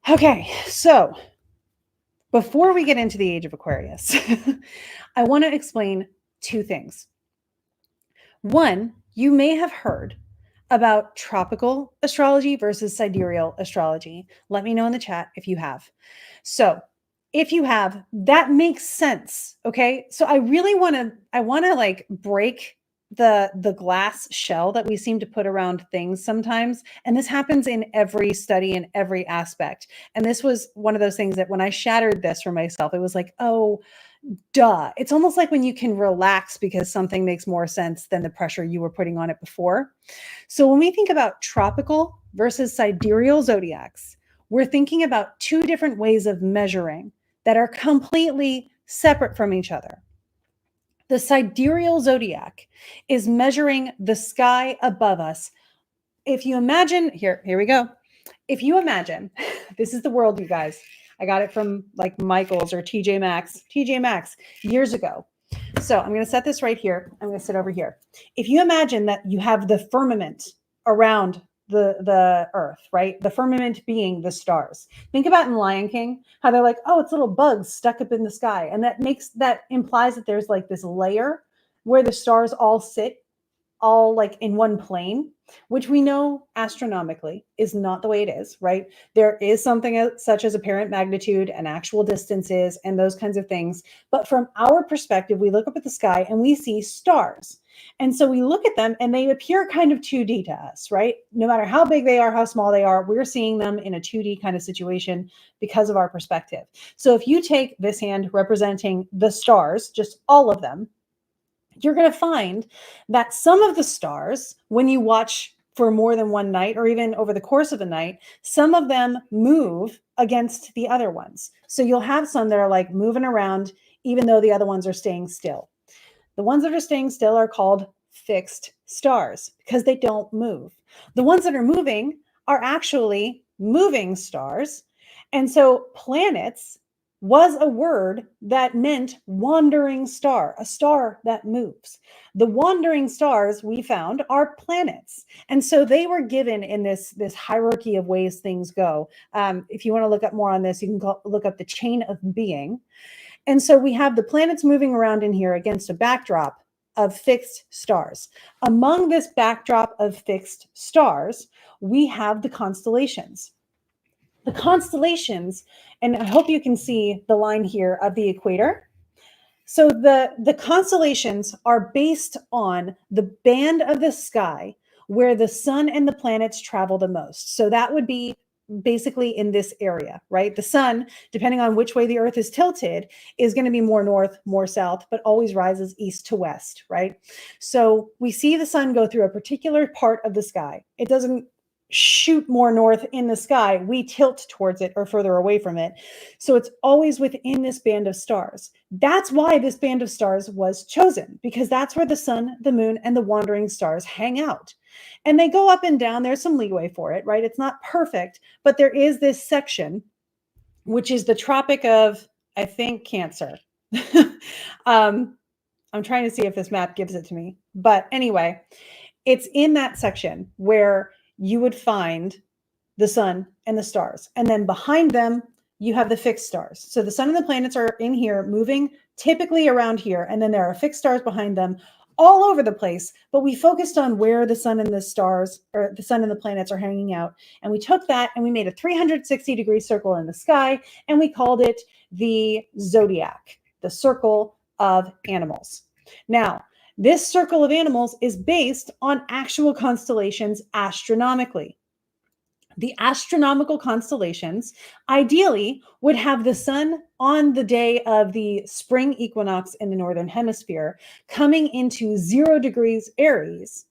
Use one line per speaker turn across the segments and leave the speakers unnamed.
Okay, so before we get into the Age of Aquarius, I want to explain two things. One, you may have heard about tropical astrology versus sidereal astrology. Let me know in the chat if you have. So, if you have, that makes sense, okay? So I really want to like break the glass shell that we seem to put around things sometimes, and this happens in every study in every aspect. And this was one of those things that when I shattered this for myself, it was like, "Oh, duh." It's almost like when you can relax because something makes more sense than the pressure you were putting on it before. So when we think about tropical versus sidereal zodiacs, we're thinking about two different ways of measuring that are completely separate from each other. The sidereal zodiac is measuring the sky above us. If you imagine, here we go. If you imagine, this is the world, you guys. I got it from like Michaels or TJ Maxx years ago. So I'm going to set this right here. I'm going to sit over here. If you imagine that you have the firmament around the earth, right? The firmament being the stars. Think about in Lion King how they're like, oh, it's little bugs stuck up in the sky, and that implies that there's like this layer where the stars all sit all like in one plane, which we know astronomically is not the way it is, right? There is something such as apparent magnitude and actual distances and those kinds of things. But from our perspective, we look up at the sky and we see stars. And so we look at them and they appear kind of 2D to us, right? No matter how big they are, how small they are, we're seeing them in a 2D kind of situation because of our perspective. So if you take this hand representing the stars, just all of them, you're going to find that some of the stars, when you watch for more than one night or even over the course of a night, some of them move against the other ones. So you'll have some that are like moving around, even though the other ones are staying still. The ones that are staying still are called fixed stars because they don't move. The ones that are moving are actually moving stars. And so planets was a word that meant wandering star, a star that moves. The wandering stars we found are planets. And so they were given in this hierarchy of ways things go. If you want to look up more on this, you can look up the chain of being. And so we have the planets moving around in here against a backdrop of fixed stars. Among this backdrop of fixed stars, we have the constellations. The constellations, and I hope you can see the line here of the equator. So the constellations are based on the band of the sky where the sun and the planets travel the most. So that would be basically in this area, right? The sun, depending on which way the earth is tilted, is going to be more north, more south, but always rises east to west, right? So we see the sun go through a particular part of the sky. It doesn't shoot more north in the sky, we tilt towards it or further away from it. So it's always within this band of stars. That's why this band of stars was chosen, because that's where the sun, the moon, and the wandering stars hang out. And they go up and down. There's some leeway for it, right? It's not perfect, but there is this section, which is the Tropic of, I think, Cancer. I'm trying to see if this map gives it to me. But anyway, it's in that section where you would find the sun and the stars. And then behind them, you have the fixed stars. So the sun and the planets are in here moving typically around here. And then there are fixed stars behind them all over the place. But we focused on where the sun and the stars, or the sun and the planets, are hanging out. And we took that and we made a 360-degree circle in the sky. And we called it the zodiac, the circle of animals. Now, this circle of animals is based on actual constellations astronomically. The astronomical constellations ideally would have the sun on the day of the spring equinox in the northern hemisphere coming into 0 degrees Aries,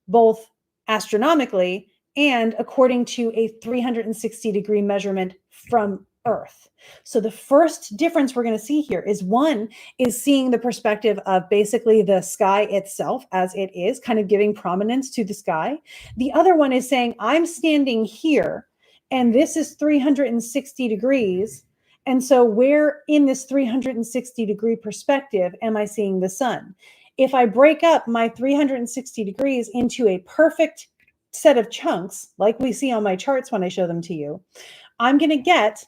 both astronomically and according to a 360-degree measurement from Earth. So the first difference we're going to see here is one is seeing the perspective of basically the sky itself as it is, kind of giving prominence to the sky. The other one is saying, I'm standing here and this is 360 degrees. And so where in this 360-degree perspective am I seeing the sun? If I break up my 360 degrees into a perfect set of chunks, like we see on my charts when I show them to you, I'm going to get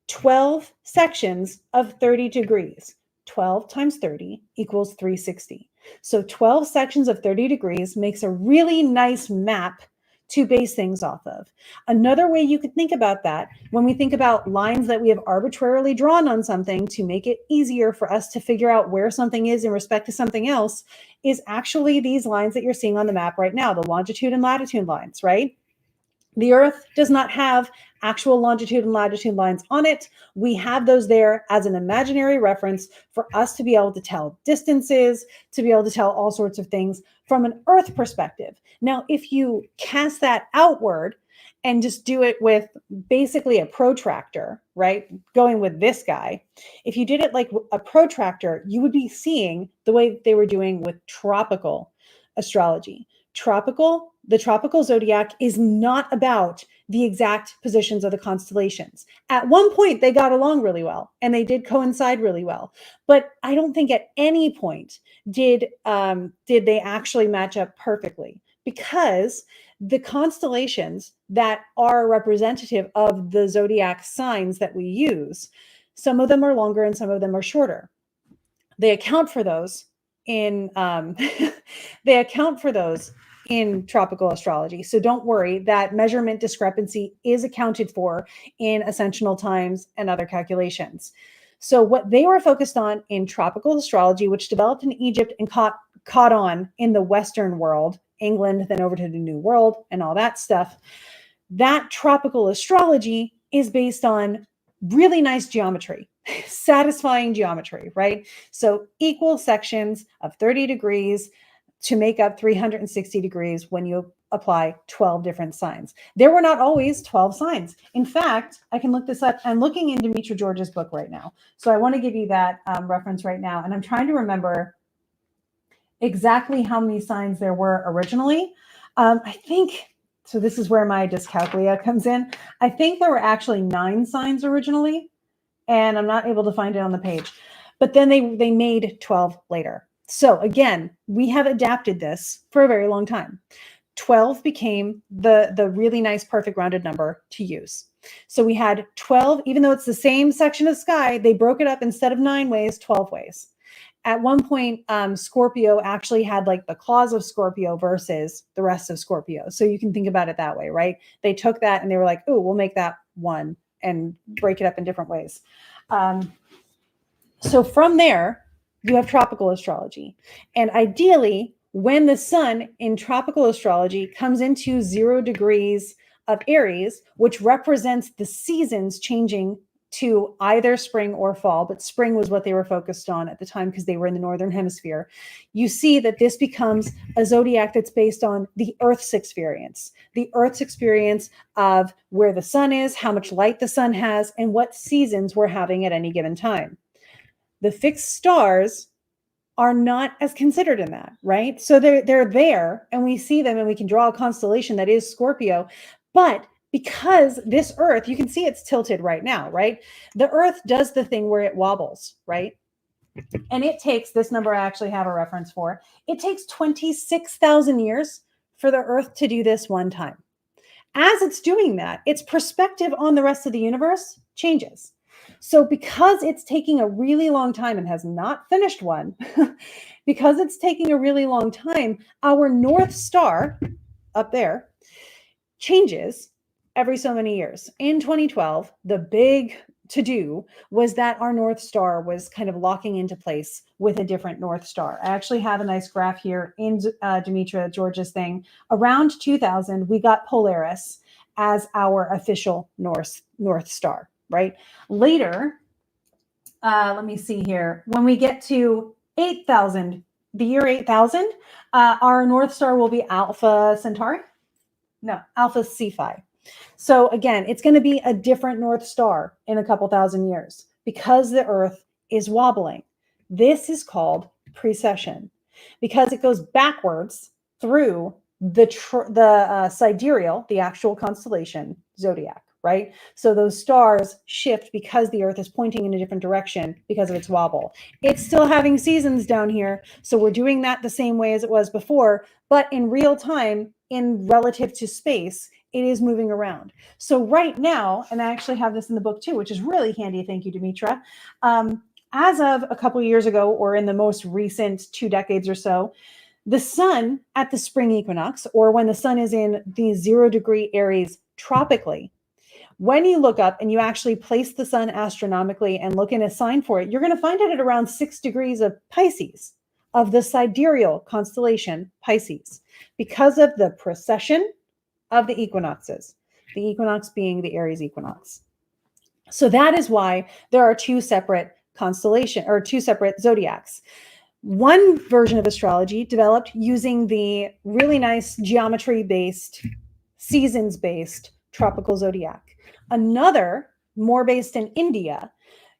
12 sections of 30 degrees. 12 times 30 equals 360. So 12 sections of 30 degrees makes a really nice map to base things off of. Another way you could think about that, when we think about lines that we have arbitrarily drawn on something to make it easier for us to figure out where something is in respect to something else, is actually these lines that you're seeing on the map right now, the longitude and latitude lines, right? The Earth does not have actual longitude and latitude lines on it. We have those there as an imaginary reference for us to be able to tell distances, to be able to tell all sorts of things from an Earth perspective. Now, if you cast that outward and just do it with basically a protractor, right? Going with this guy, if you did it like a protractor, you would be seeing the way that they were doing with tropical astrology. The tropical zodiac is not about the exact positions of the constellations. At one point, they got along really well and they did coincide really well. But I don't think at any point did they actually match up perfectly, because the constellations that are representative of the zodiac signs that we use, some of them are longer and some of them are shorter. They account for those in in tropical astrology. So don't worry, that measurement discrepancy is accounted for in ascensional times and other calculations. So what they were focused on in tropical astrology, which developed in Egypt and caught on in the Western world, England, then over to the New World and all that stuff, that tropical astrology is based on really nice geometry, satisfying geometry, right? So equal sections of 30 degrees to make up 360 degrees when you apply 12 different signs. There were not always 12 signs. In fact, I can look this up. I'm looking in Demetra George's book right now. So I want to give you that reference right now. And I'm trying to remember exactly how many signs there were originally. I think, so this is where my dyscalculia comes in. I think there were actually 9 signs originally, and I'm not able to find it on the page. But then they made 12 later. So again, we have adapted this for a very long time. 12 became the really nice, perfect rounded number to use. So we had 12, even though it's the same section of sky, they broke it up instead of 9 ways, 12 ways. At one point, Scorpio actually had like the claws of Scorpio versus the rest of Scorpio. So you can think about it that way, right? They took that and they were like, oh, we'll make that 1 and break it up in different ways. So from there, you have tropical astrology. And ideally, when the sun in tropical astrology comes into 0 degrees of Aries, which represents the seasons changing to either spring or fall, but spring was what they were focused on at the time because they were in the northern hemisphere, you see that this becomes a zodiac that's based on the Earth's experience of where the sun is, how much light the sun has, and what seasons we're having at any given time. The fixed stars are not as considered in that, right? So they're there and we see them and we can draw a constellation that is Scorpio. But because this Earth, you can see it's tilted right now, right? The Earth does the thing where it wobbles, right? And it takes, this number I actually have a reference for, it takes 26,000 years for the Earth to do this one time. As it's doing that, its perspective on the rest of the universe changes. So because it's taking a really long time and has not finished one, because it's taking a really long time, our North Star up there changes every so many years. In 2012, the big to-do was that our North Star was kind of locking into place with a different North Star. I actually have a nice graph here in Demetra George's thing. Around 2000, we got Polaris as our official North Star. Right? Later, let me see here. When we get to 8,000, the year 8,000, our North Star will be Alpha Centauri. No, Alpha Cephei. So again, it's going to be a different North Star in a couple thousand years because the Earth is wobbling. This is called precession because it goes backwards through the sidereal, the actual constellation zodiac. Right? So those stars shift because the Earth is pointing in a different direction because of its wobble. It's still having seasons down here. So we're doing that the same way as it was before, but in real time, in relative to space, it is moving around. So right now, and I actually have this in the book too, which is really handy. Thank you, Demetra. As of a couple of years ago, or in the most recent 2 decades or so, the sun at the spring equinox, or when the sun is in the 0 degree Aries tropically, when you look up and you actually place the sun astronomically and look in a sign for it, you're going to find it at around 6 degrees of Pisces, of the sidereal constellation Pisces, because of the precession of the equinoxes, the equinox being the Aries equinox. So that is why there are 2 separate constellation or 2 separate zodiacs. One version of astrology developed using the really nice geometry-based, seasons-based tropical zodiac. Another, more based in India,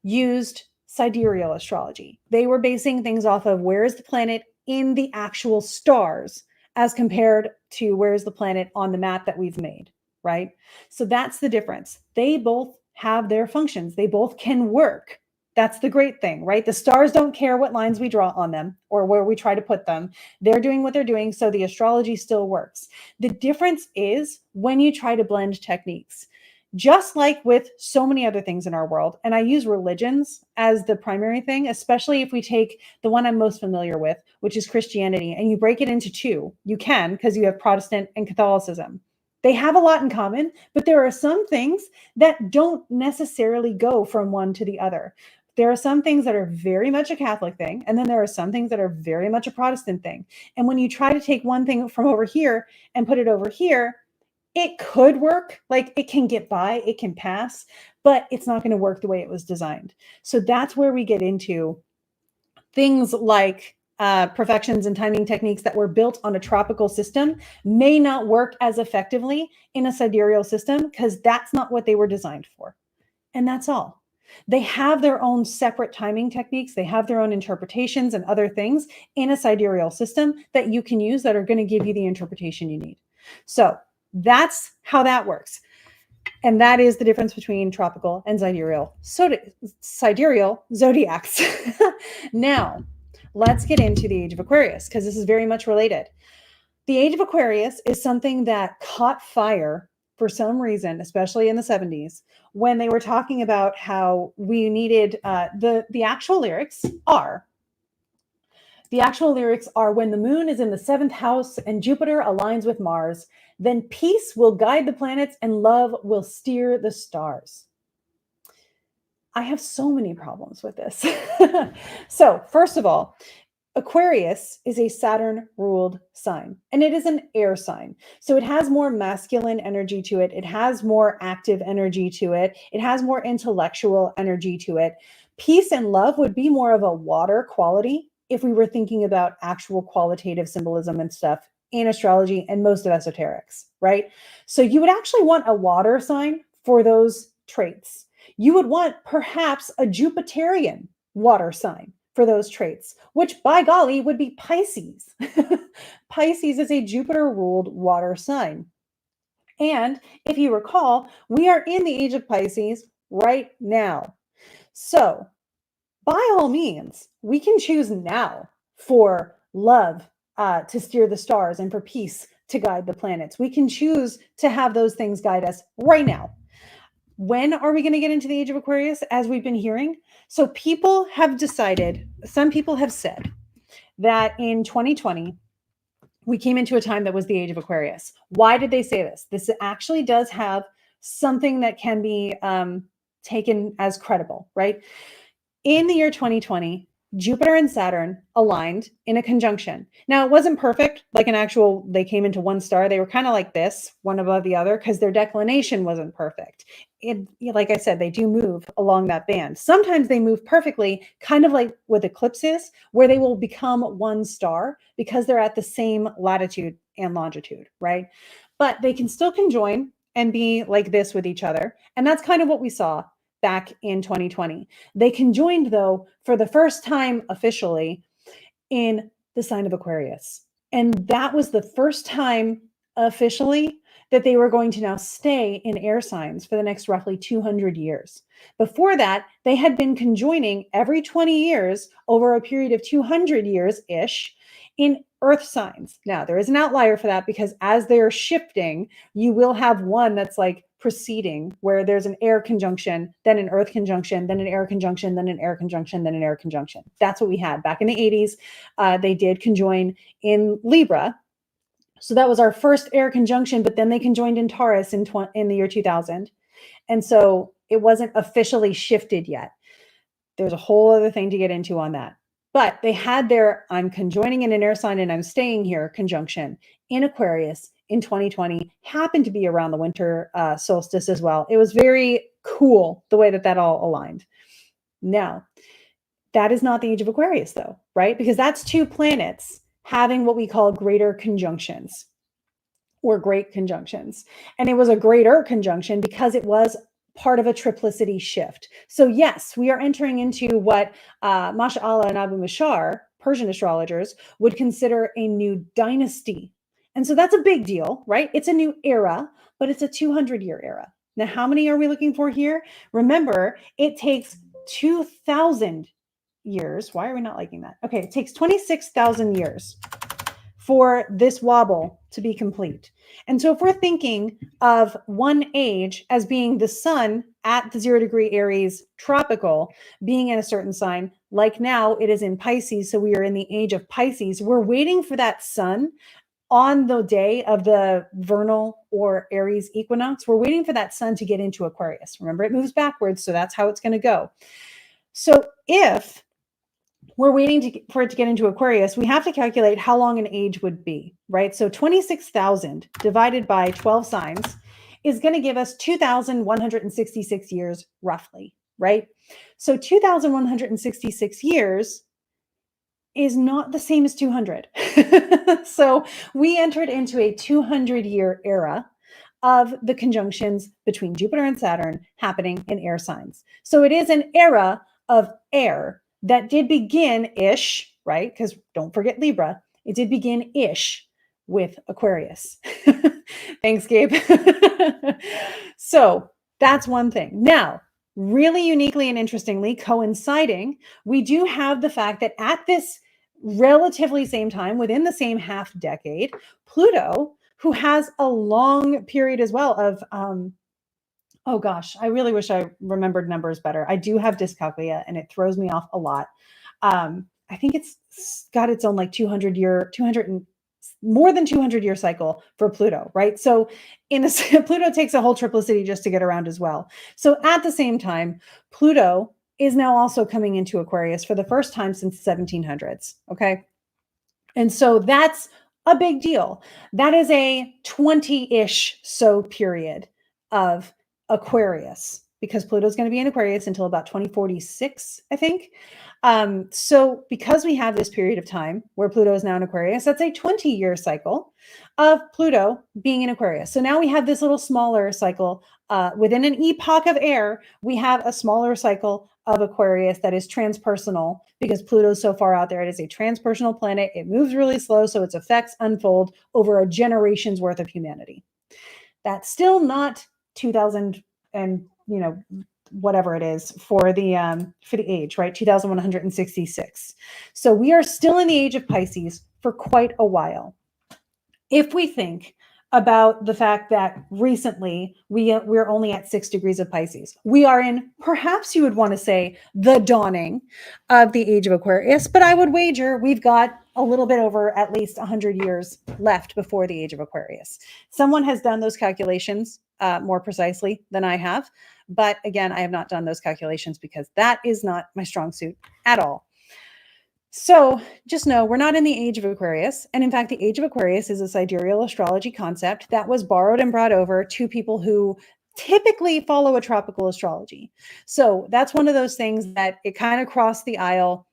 used sidereal astrology. They were basing things off of where is the planet in the actual stars as compared to where is the planet on the map that we've made, right? So that's the difference. They both have their functions. They both can work. That's the great thing, right? The stars don't care what lines we draw on them or where we try to put them. They're doing what they're doing, so the astrology still works. The difference is when you try to blend techniques. Just like with so many other things in our world, and I use religions as the primary thing, especially if we take the one I'm most familiar with, which is Christianity, and you break it into 2. You can, because you have Protestant and Catholicism. They have a lot in common, but there are some things that don't necessarily go from one to the other. There are some things that are very much a Catholic thing, and then there are some things that are very much a Protestant thing. And when you try to take one thing from over here and put it over here, it could work, like it can get by, it can pass, but it's not going to work the way it was designed. So that's where we get into things like perfections and timing techniques that were built on a tropical system may not work as effectively in a sidereal system because that's not what they were designed for. And that's all. They have their own separate timing techniques. They have their own interpretations and other things in a sidereal system that you can use that are going to give you the interpretation you need. So that's how that works. And that is the difference between tropical and sidereal zodiacs. Now, let's get into the Age of Aquarius, because this is very much related. The Age of Aquarius is something that caught fire for some reason, especially in the 70s, when they were talking about how we needed the actual lyrics are, when the moon is in the 7th house and Jupiter aligns with Mars, then peace will guide the planets and love will steer the stars. I have so many problems with this. So, first of all, Aquarius is a Saturn-ruled sign, and it is an air sign. So it has more masculine energy to it. It has more active energy to it. It has more intellectual energy to it. Peace and love would be more of a water quality if we were thinking about actual qualitative symbolism and stuff in astrology and most of esoterics, right? So you would actually want a water sign for those traits. You would want perhaps a Jupiterian water sign for those traits, which by golly would be Pisces. Pisces is a Jupiter-ruled water sign. And if you recall, we are in the age of Pisces right now. So by all means, we can choose now for love to steer the stars and for peace to guide the planets. We can choose to have those things guide us right now. When are we going to get into the Age of Aquarius, as we've been hearing? So people have decided, some people have said that in 2020, we came into a time that was the Age of Aquarius. Why did they say this? This actually does have something that can be taken as credible, right? In the year 2020, Jupiter and Saturn aligned in a conjunction. Now, it wasn't perfect, like an actual, they came into one star. They were kind of like this, one above the other, because their declination wasn't perfect. Like I said, they do move along that band. Sometimes they move perfectly, kind of like with eclipses, where they will become one star because they're at the same latitude and longitude, right? But they can still conjoin and be like this with each other. And that's kind of what we saw back in 2020. They conjoined, though, for the first time officially in the sign of Aquarius. And that was the first time officially that they were going to now stay in air signs for the next roughly 200 years. Before that, they had been conjoining every 20 years over a period of 200 years-ish in earth signs. Now, there is an outlier for that because as they're shifting, you will have one that's like preceding where there's an air conjunction, then an earth conjunction, then an air conjunction, then an air conjunction, then an air conjunction. That's what we had back in the 80s. They did conjoin in Libra. So that was our first air conjunction, but then they conjoined in Taurus in the year 2000. And so it wasn't officially shifted yet. There's a whole other thing to get into on that. But they had their I'm conjoining in an air sign and I'm staying here conjunction in Aquarius in 2020, happened to be around the winter solstice as well. It was very cool the way that that all aligned. Now, that is not the age of Aquarius though, right? Because that's two planets having what we call greater conjunctions or great conjunctions. And it was a greater conjunction because it was part of a triplicity shift. So yes, we are entering into what Masha Allah and Abu Mashar, Persian astrologers, would consider a new dynasty. And so that's a big deal, right? It's a new era, but it's a 200-year era. Now, how many are we looking for here? Remember, it takes 2,000 years. Why are we not liking that? Okay, it takes 26,000 years for this wobble to be complete. And so if we're thinking of one age as being the sun at the 0 degree Aries tropical, being in a certain sign, like now it is in Pisces, so we are in the age of Pisces, we're waiting for that sun on the day of the vernal or Aries equinox, we're waiting for that sun to get into Aquarius. Remember, it moves backwards, so that's how it's going to go. So if we're waiting for it to get into Aquarius, we have to calculate how long an age would be, right? So 26,000 divided by 12 signs is going to give us 2,166 years roughly, right? So 2,166 years is not the same as 200. So we entered into a 200-year era of the conjunctions between Jupiter and Saturn happening in air signs. So it is an era of air that did begin-ish, right? Because don't forget Libra. It did begin-ish with Aquarius. Thanks, Gabe. So that's one thing. Now, really uniquely and interestingly coinciding, we do have the fact that at this relatively same time, within the same half decade, Pluto, who has a long period as well of, oh gosh, I really wish I remembered numbers better. I do have dyscalculia and it throws me off a lot. I think it's got its own like 200-year, more than 200-year cycle for Pluto, right? So in this, Pluto takes a whole triplicity just to get around as well. So at the same time, Pluto is now also coming into Aquarius for the first time since the 1700s, okay? And so that's a big deal. That is a 20-ish so period of Aquarius because Pluto's going to be in Aquarius until about 2046, I think. So because we have this period of time where Pluto is now in Aquarius, that's a 20-year cycle of Pluto being in Aquarius. So now we have this little smaller cycle within an epoch of air. We have a smaller cycle of Aquarius that is transpersonal because Pluto's so far out there. It is a transpersonal planet. It moves really slow, so its effects unfold over a generation's worth of humanity. That's still not 2,000 and whatever it is for the age, right? 2,166. So we are still in the age of Pisces for quite a while. If we think about the fact that recently we're only at 6 degrees of Pisces, we are in, perhaps you would want to say, the dawning of the age of Aquarius, but I would wager we've got a little bit over at least 100 years left before the age of Aquarius. Someone has done those calculations more precisely than I have. But again, I have not done those calculations because that is not my strong suit at all. So just know we're not in the age of Aquarius. And in fact, the age of Aquarius is a sidereal astrology concept that was borrowed and brought over to people who typically follow a tropical astrology. So that's one of those things that it kind of crossed the aisle.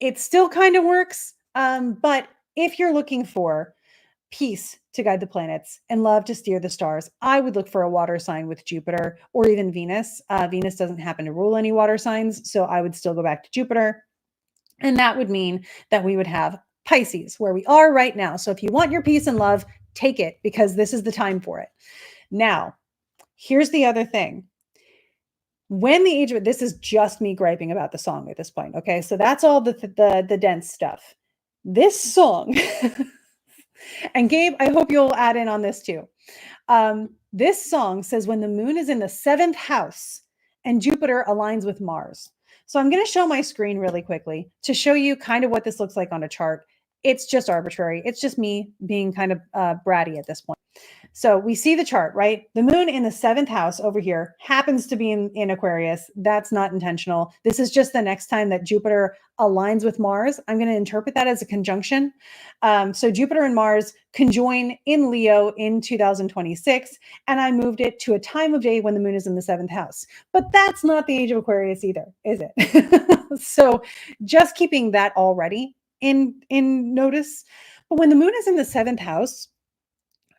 It still kind of works. But if you're looking for peace to guide the planets and love to steer the stars, I would look for a water sign with Jupiter or even Venus. Venus doesn't happen to rule any water signs, so I would still go back to Jupiter. And that would mean that we would have Pisces, where we are right now. So if you want your peace and love, take it because this is the time for it. Now, here's the other thing. When the age of, this is just me griping about the song at this point. Okay. So that's all the dense stuff. This song, and Gabe, I hope you'll add in on this too. This song says when the moon is in the 7th house and Jupiter aligns with Mars. So I'm going to show my screen really quickly to show you kind of what this looks like on a chart. It's just arbitrary. It's just me being kind of bratty at this point. So we see the chart, right? The moon in the 7th house over here happens to be in Aquarius. That's not intentional. This is just the next time that Jupiter aligns with Mars. I'm going to interpret that as a conjunction. So Jupiter and Mars conjoin in Leo in 2026, and I moved it to a time of day when the moon is in the 7th house. But that's not the age of Aquarius either, is it? So just keeping that already in notice. But when the moon is in the 7th house,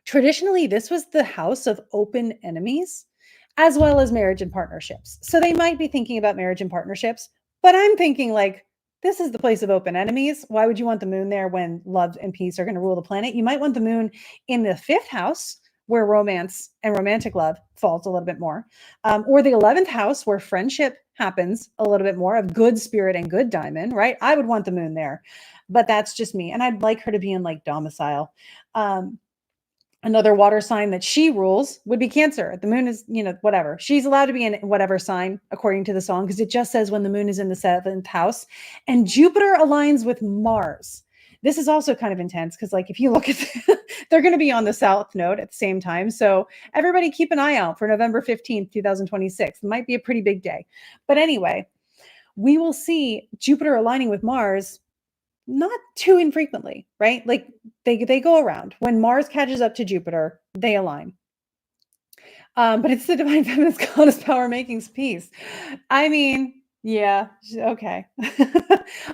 traditionally, this was the house of open enemies, as well as marriage and partnerships. So they might be thinking about marriage and partnerships, but I'm thinking like, this is the place of open enemies. Why would you want the moon there when love and peace are going to rule the planet? You might want the moon in the 5th house, where romance and romantic love falls a little bit more, or the 11th house, where friendship happens a little bit more, of good spirit and good diamond, right? I would want the moon there, but that's just me. And I'd like her to be in like domicile. Another water sign that she rules would be Cancer. The moon is, whatever. She's allowed to be in whatever sign according to the song, because it just says when the moon is in the 7th house and Jupiter aligns with Mars. This is also kind of intense because, like, if you look at they're going to be on the south node at the same time. So everybody keep an eye out for November 15th, 2026. It might be a pretty big day. But anyway, we will see Jupiter aligning with Mars not too infrequently, right? Like they go around. When Mars catches up to Jupiter, they align. But it's the divine feminine goddess power making peace. I mean, yeah, okay.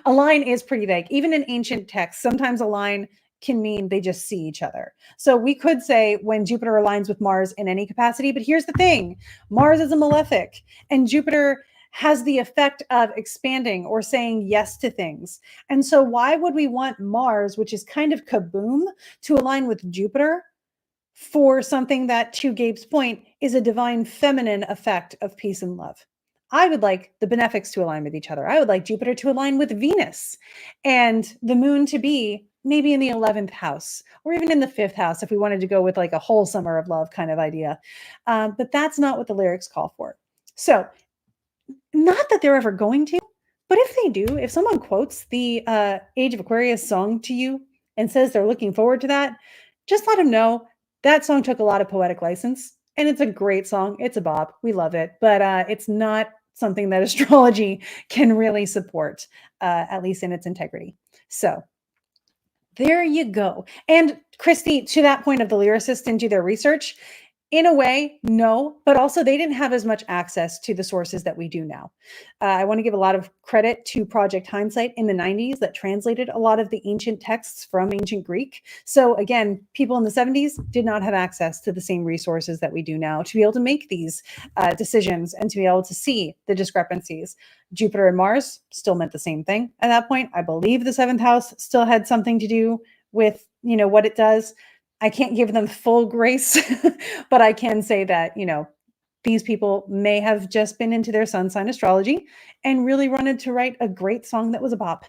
Align is pretty vague. Even in ancient texts, sometimes align can mean they just see each other. So we could say when Jupiter aligns with Mars in any capacity, but here's the thing. Mars is a malefic and Jupiter has the effect of expanding or saying yes to things. And so why would we want Mars, which is kind of kaboom, to align with Jupiter for something that, to Gabe's point, is a divine feminine effect of peace and love? I would like the benefics to align with each other. I would like Jupiter to align with Venus and the moon to be maybe in the 11th house or even in the 5th house if we wanted to go with like a whole summer of love kind of idea. But that's not what the lyrics call for. So not that they're ever going to, but if they do, if someone quotes the Age of Aquarius song to you and says they're looking forward to that, just let them know that song took a lot of poetic license and it's a great song. It's a bop. We love it, but it's not something that astrology can really support, at least in its integrity. So there you go. And Christy, to that point of the lyricists didn't do their research, in a way, no, but also they didn't have as much access to the sources that we do now. I want to give a lot of credit to Project Hindsight in the 90s that translated a lot of the ancient texts from ancient Greek. So again, people in the 70s did not have access to the same resources that we do now to be able to make these decisions and to be able to see the discrepancies. Jupiter and Mars still meant the same thing at that point. I believe the 7th house still had something to do with, what it does. I can't give them full grace, but I can say that, these people may have just been into their sun sign astrology and really wanted to write a great song that was a bop.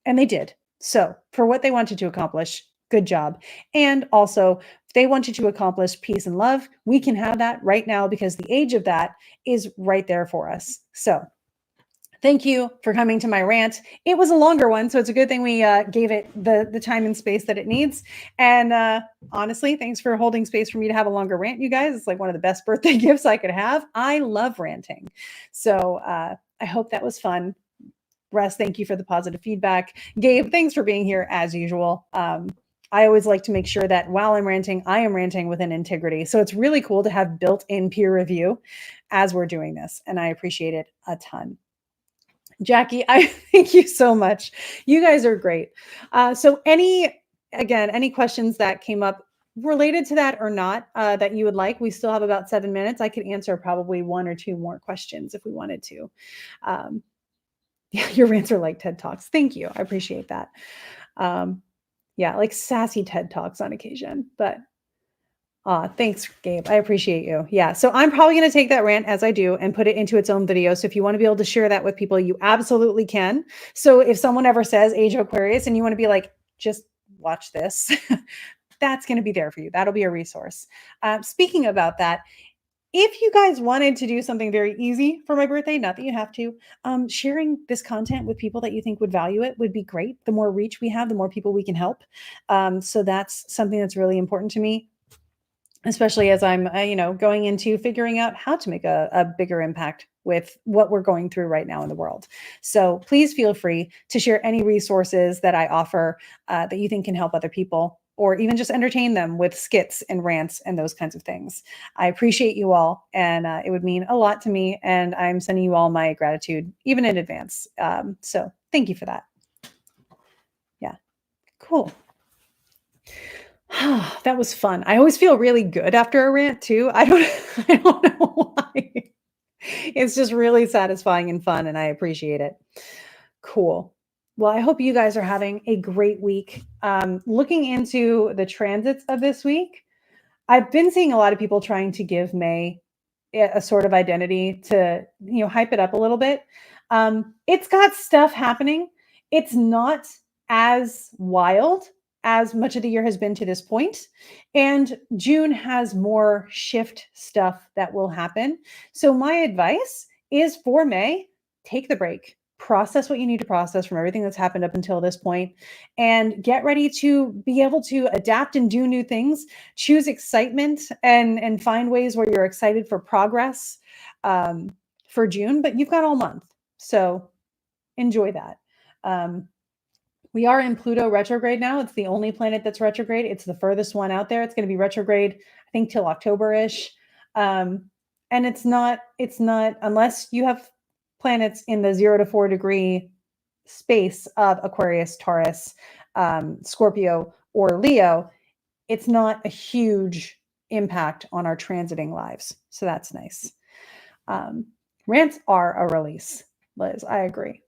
And they did. So for what they wanted to accomplish, good job. And also, if they wanted to accomplish peace and love, we can have that right now because the age of that is right there for us. So thank you for coming to my rant. It was a longer one, so it's a good thing we gave it the time and space that it needs. And honestly, thanks for holding space for me to have a longer rant, you guys. It's like one of the best birthday gifts I could have. I love ranting. So I hope that was fun. Russ, thank you for the positive feedback. Gabe, thanks for being here as usual. I always like to make sure that while I'm ranting, I am ranting with an integrity. So it's really cool to have built-in peer review as we're doing this, and I appreciate it a ton. Jackie, I thank you so much. You guys are great. So any questions that came up related to that or not that you would like, we still have about 7 minutes. I could answer probably 1 or 2 more questions if we wanted to. Yeah, your rants are like TED Talks. Thank you. I appreciate that. Yeah, like sassy TED Talks on occasion, but Thanks, Gabe. I appreciate you. Yeah. So I'm probably going to take that rant as I do and put it into its own video. So if you want to be able to share that with people, you absolutely can. So if someone ever says Age of Aquarius and you want to be like, just watch this, that's going to be there for you. That'll be a resource. Speaking about that, if you guys wanted to do something very easy for my birthday, not that you have to, sharing this content with people that you think would value it would be great. The more reach we have, the more people we can help. So that's something that's really important to me, especially as I'm, going into figuring out how to make a bigger impact with what we're going through right now in the world. So please feel free to share any resources that I offer that you think can help other people, or even just entertain them with skits and rants and those kinds of things. I appreciate you all, and it would mean a lot to me, and I'm sending you all my gratitude, even in advance. So thank you for that. Yeah, cool. That was fun. I always feel really good after a rant too. I don't know why. It's just really satisfying and fun, and I appreciate it. Cool. Well, I hope you guys are having a great week. Looking into the transits of this week, I've been seeing a lot of people trying to give May a sort of identity to, hype it up a little bit. It's got stuff happening. It's not as wild as much of the year has been to this point. And June has more shift stuff that will happen. So my advice is for May, take the break, process what you need to process from everything that's happened up until this point, and get ready to be able to adapt and do new things. Choose excitement and find ways where you're excited for progress for June, but you've got all month. So enjoy that. We are in Pluto retrograde now. It's the only planet that's retrograde. It's the furthest one out there. It's going to be retrograde, I think, till October-ish. And it's not, unless you have planets in the 0 to 4 degree space of Aquarius, Taurus, Scorpio, or Leo, it's not a huge impact on our transiting lives. So that's nice. Rants are a release, Liz. I agree.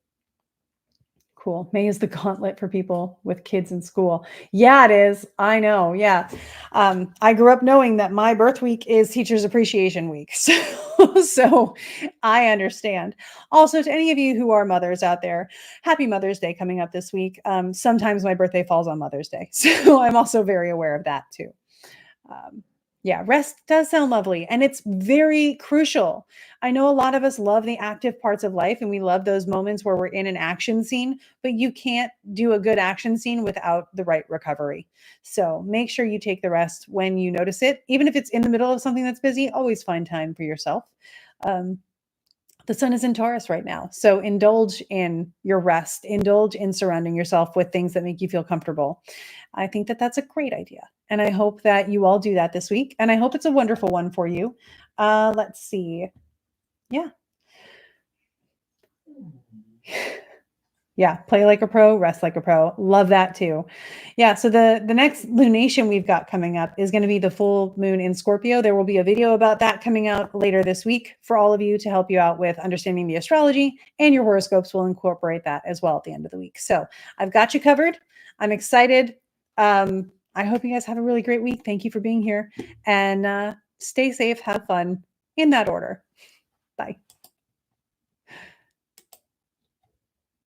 Cool. May is the gauntlet for people with kids in school. Yeah, it is. I know. Yeah. I grew up knowing that my birth week is Teachers Appreciation Week. So I understand. Also, to any of you who are mothers out there, happy Mother's Day coming up this week. Sometimes my birthday falls on Mother's Day. So I'm also very aware of that too. Yeah, rest does sound lovely, and it's very crucial. I know a lot of us love the active parts of life, and we love those moments where we're in an action scene, but you can't do a good action scene without the right recovery. So make sure you take the rest when you notice it. Even if it's in the middle of something that's busy, always find time for yourself. The sun is in Taurus right now. So indulge in your rest, indulge in surrounding yourself with things that make you feel comfortable. I think that that's a great idea. And I hope that you all do that this week. And I hope it's a wonderful one for you. Let's see. Yeah. Yeah, play like a pro, rest like a pro. Love that too. Yeah, so the next lunation we've got coming up is going to be the full moon in Scorpio. There will be a video about that coming out later this week for all of you to help you out with understanding the astrology, and your horoscopes will incorporate that as well at the end of the week. So I've got you covered. I'm excited. I hope you guys have a really great week. Thank you for being here, and stay safe, have fun, in that order.